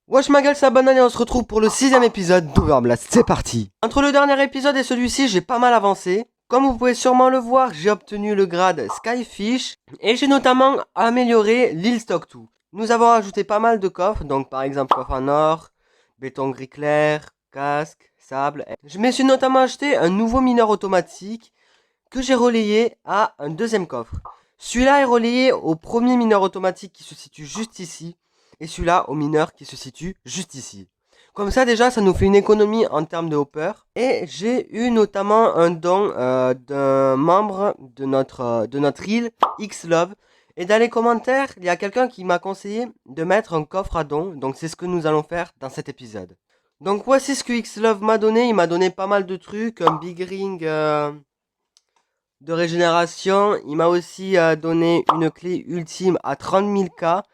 Wesh ma gueule, c'est la banane et on se retrouve pour le 6ème épisode d'Overblast, c'est parti. Entre le dernier épisode et celui-ci, j'ai pas mal avancé. Comme vous pouvez sûrement le voir, j'ai obtenu le grade Skyfish et j'ai notamment amélioré l'île Stock 2. Nous avons ajouté pas mal de coffres, donc par exemple coffre en or, béton gris clair, casque, sable. Je me suis notamment acheté un nouveau mineur automatique que j'ai relayé à un deuxième coffre. Celui-là est relayé au premier mineur automatique qui se situe juste ici. Et celui-là au mineur qui se situe juste ici. Comme ça déjà ça nous fait une économie en termes de hopper. Et j'ai eu notamment un don d'un membre de notre île, Xlove. Et dans les commentaires, il y a quelqu'un qui m'a conseillé de mettre un coffre à don. Donc c'est ce que nous allons faire dans cet épisode. Donc voici ce que Xlove m'a donné. Il m'a donné pas mal de trucs. Un big ring de régénération. Il m'a aussi donné une clé ultime à 30 000 K.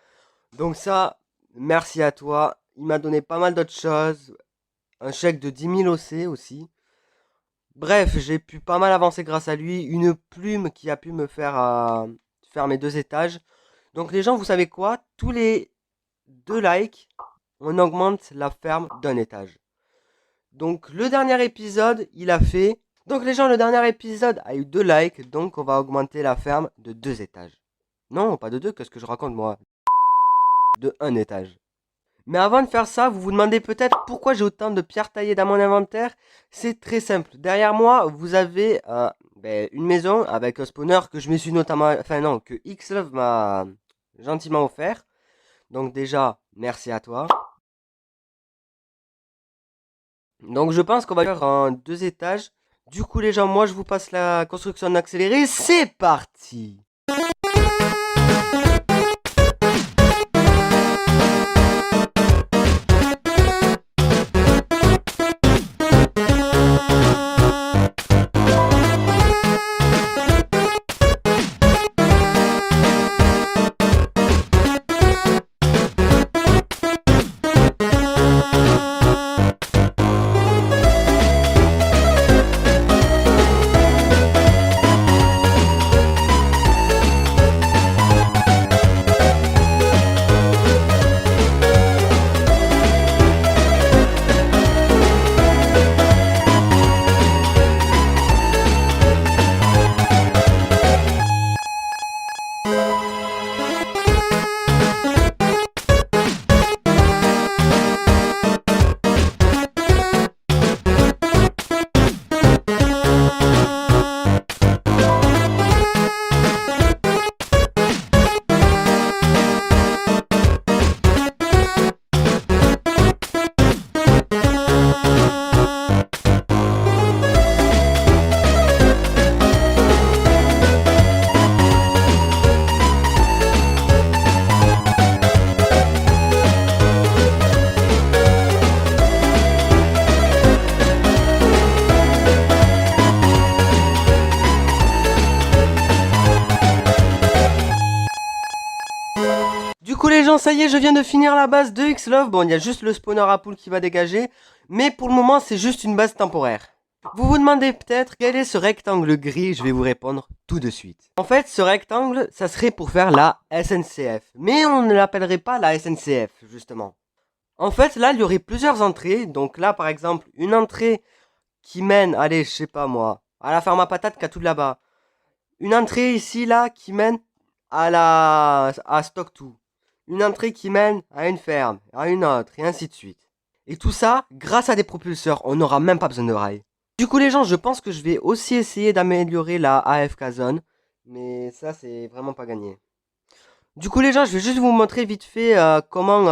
Donc ça, merci à toi. Il m'a donné pas mal d'autres choses. Un chèque de 10 000 OC aussi. Bref, j'ai pu pas mal avancer grâce à lui. Une plume qui a pu me faire mes 2 étages. Donc les gens, vous savez quoi? Tous les 2 likes, on augmente la ferme d'un étage. Donc le dernier épisode, il a fait... Donc les gens, le dernier épisode a eu 2 likes. Donc on va augmenter la ferme de 2 étages. Non, pas de 2, qu'est-ce que je raconte moi? De 1 étage. Mais avant de faire ça, vous vous demandez peut-être pourquoi j'ai autant de pierres taillées dans mon inventaire. C'est très simple. Derrière moi, vous avez une maison avec un spawner que je me suis notamment... Enfin non, que Xlove m'a gentiment offert. Donc déjà, merci à toi. Donc je pense qu'on va faire en 2 étages. Du coup les gens, moi je vous passe la construction en accéléré. C'est parti! Du coup les gens, ça y est, je viens de finir la base de Xlove. Bon, il y a juste le spawner à poule qui va dégager. Mais pour le moment, c'est juste une base temporaire. Vous vous demandez peut-être quel est ce rectangle gris. Je vais vous répondre tout de suite. En fait, ce rectangle, ça serait pour faire la SNCF. Mais on ne l'appellerait pas la SNCF, justement. En fait, là, il y aurait plusieurs entrées. Donc là, par exemple, une entrée qui mène, allez, je sais pas moi, à la ferme à patates qui a tout là-bas. Une entrée ici, là, qui mène à Stock 2. Une entrée qui mène à une ferme, à une autre, et ainsi de suite. Et tout ça, grâce à des propulseurs, on n'aura même pas besoin de rails. Du coup les gens, je pense que je vais aussi essayer d'améliorer la AFK zone. Mais ça, c'est vraiment pas gagné. Du coup les gens, je vais juste vous montrer vite fait comment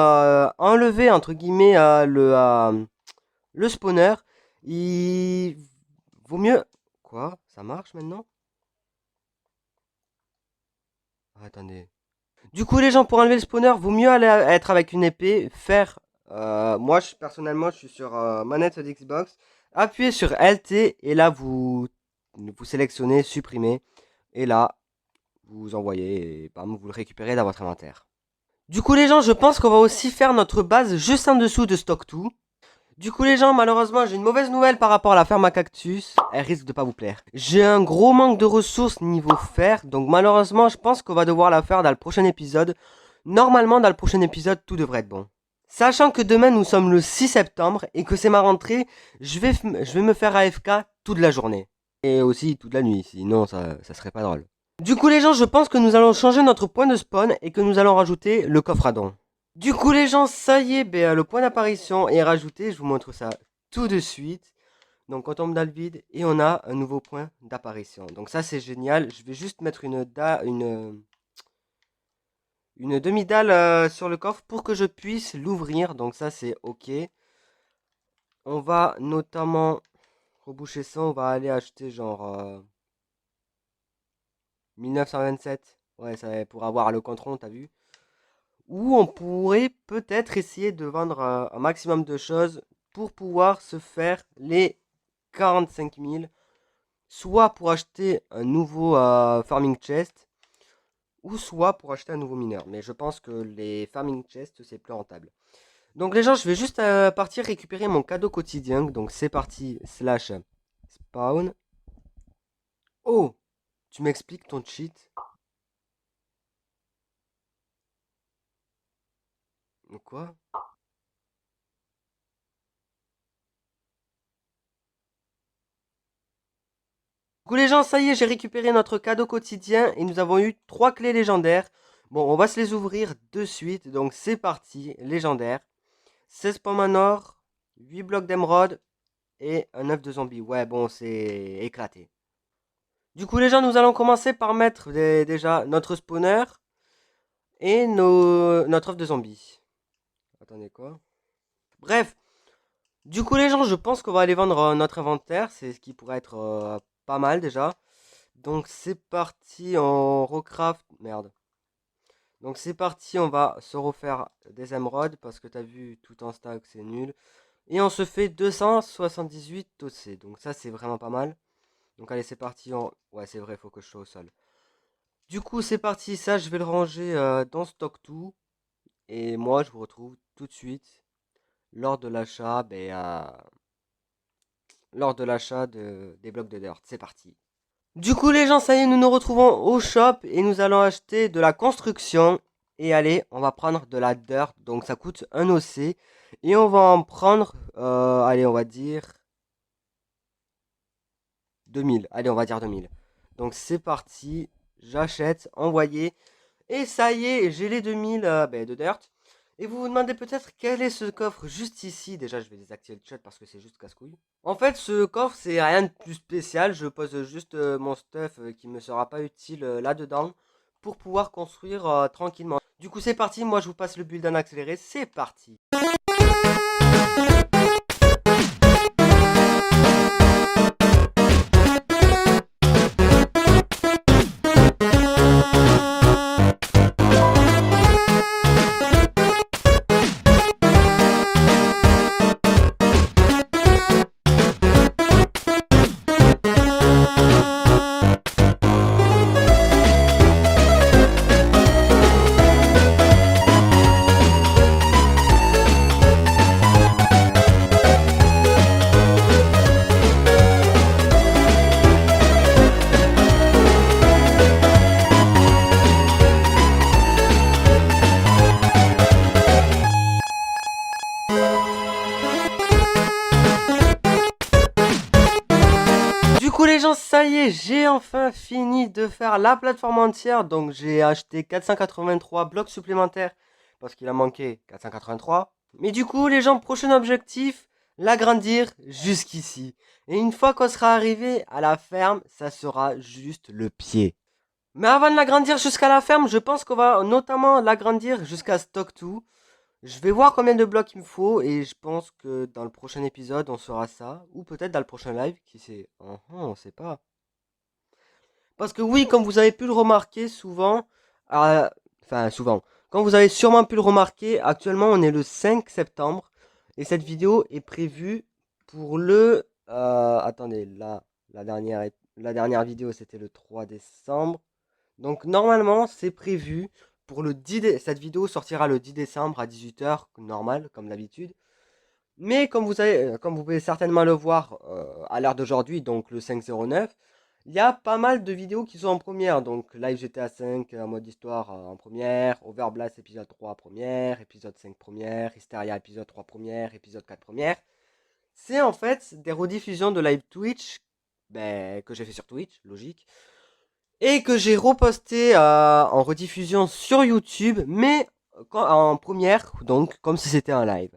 enlever, entre guillemets, le spawner. Il vaut mieux... Quoi? Ça marche maintenant? Attendez. Du coup, les gens, pour enlever le spawner, vaut mieux aller être avec une épée, faire... moi, personnellement, je suis sur manette d'Xbox. Appuyez sur LT et là, vous sélectionnez supprimer. Et là, vous envoyez et bam, vous le récupérez dans votre inventaire. Du coup, les gens, je pense qu'on va aussi faire notre base juste en dessous de Stock 2. Du coup les gens, malheureusement, j'ai une mauvaise nouvelle par rapport à la ferme à cactus. Elle risque de pas vous plaire. J'ai un gros manque de ressources niveau fer. Donc malheureusement, je pense qu'on va devoir la faire dans le prochain épisode. Normalement, dans le prochain épisode, tout devrait être bon. Sachant que demain nous sommes le 6 septembre et que c'est ma rentrée, je vais me faire AFK toute la journée. Et aussi toute la nuit, sinon ça serait pas drôle. Du coup les gens, je pense que nous allons changer notre point de spawn et que nous allons rajouter le coffre à dons. Du coup les gens, ça y est, le point d'apparition est rajouté, je vous montre ça tout de suite. Donc on tombe dans le vide et on a un nouveau point d'apparition. Donc ça c'est génial, je vais juste mettre une demi-dalle sur le coffre pour que je puisse l'ouvrir. Donc ça c'est ok. On va notamment reboucher ça, on va aller acheter genre 1927. Ouais, ça pour avoir le contrôle, t'as vu. Ou on pourrait peut-être essayer de vendre un maximum de choses pour pouvoir se faire les 45 000. Soit pour acheter un nouveau farming chest, ou soit pour acheter un nouveau mineur. Mais je pense que les farming chests, c'est plus rentable. Donc les gens, je vais juste partir récupérer mon cadeau quotidien. Donc c'est parti, slash spawn. Oh, tu m'expliques ton cheat. Quoi? Du coup les gens, ça y est, j'ai récupéré notre cadeau quotidien et nous avons eu 3 clés légendaires. Bon, on va se les ouvrir de suite. Donc c'est parti, légendaire. 16 pommes en or, 8 blocs d'émeraude et un œuf de zombie. Ouais, bon, c'est éclaté. Du coup les gens, nous allons commencer par mettre déjà notre spawner et notre œuf de zombie. Attendez quoi? Bref, du coup les gens, je pense qu'on va aller vendre notre inventaire. C'est ce qui pourrait être pas mal déjà. Donc c'est parti, on recraft. Merde. Donc c'est parti, on va se refaire des émeraudes parce que t'as vu tout en stack, c'est nul. Et on se fait 278 OC. Donc ça c'est vraiment pas mal. Donc allez, c'est parti. Ouais, c'est vrai, faut que je sois au sol. Du coup, c'est parti. Ça, je vais le ranger dans Stock 2. Et moi, je vous retrouve tout de suite lors de l'achat des blocs de dirt. C'est parti. Du coup, les gens, ça y est, nous nous retrouvons au shop et nous allons acheter de la construction. Et allez, on va prendre de la dirt. Donc, ça coûte un OC. Et on va en prendre, allez, on va dire 2000. Allez, on va dire 2000. Donc, c'est parti. J'achète, envoyer. Et ça y est, j'ai les 2000 de dirt. Et vous vous demandez peut-être quel est ce coffre juste ici. Déjà, je vais désactiver le chat parce que c'est juste casse-couille. En fait, ce coffre, c'est rien de plus spécial. Je pose juste mon stuff qui me sera pas utile là-dedans pour pouvoir construire tranquillement. Du coup, c'est parti. Moi, je vous passe le build en accéléré. C'est parti. Du coup les gens, ça y est, j'ai enfin fini de faire la plateforme entière. Donc j'ai acheté 483 blocs supplémentaires parce qu'il a manqué 483. Mais du coup les gens, prochain objectif, l'agrandir jusqu'ici. Et une fois qu'on sera arrivé à la ferme, ça sera juste le pied. Mais avant de l'agrandir jusqu'à la ferme, je pense qu'on va notamment l'agrandir jusqu'à Stock 2. Je vais voir combien de blocs il me faut et je pense que dans le prochain épisode on saura ça. Ou peut-être dans le prochain live, qui sait. On sait pas. Parce que oui, comme vous avez pu le remarquer souvent, enfin souvent, comme vous avez sûrement pu le remarquer, actuellement on est le 5 septembre et cette vidéo est prévue pour le... attendez, là, la dernière vidéo c'était le 3 décembre. Donc normalement c'est prévu pour le 10 décembre. Cette vidéo sortira le 10 décembre à 18h, normal, comme d'habitude. Mais comme vous pouvez certainement le voir à l'heure d'aujourd'hui, donc le 5/09, il y a pas mal de vidéos qui sont en première. Donc, Live GTA 5 en mode histoire en première, Overblast épisode 3 première, épisode 5 première, Hysteria épisode 3 première, épisode 4 première. C'est en fait des rediffusions de live Twitch que j'ai fait sur Twitch, logique, et que j'ai reposté en rediffusion sur YouTube, mais en première, donc comme si c'était un live.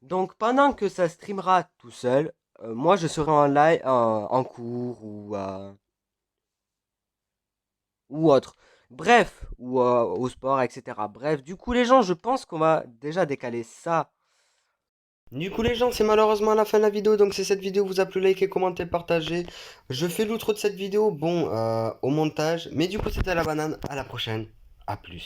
Donc pendant que ça streamera tout seul, moi je serai en live, en cours ou autre. Bref, ou au sport, etc. Bref, du coup les gens, je pense qu'on va déjà décaler ça. Du coup les gens, c'est malheureusement la fin de la vidéo, donc si cette vidéo vous a plu, likez, commentez, partagez. Je fais l'outro de cette vidéo, bon, au montage, mais du coup c'était la banane, à la prochaine, à plus.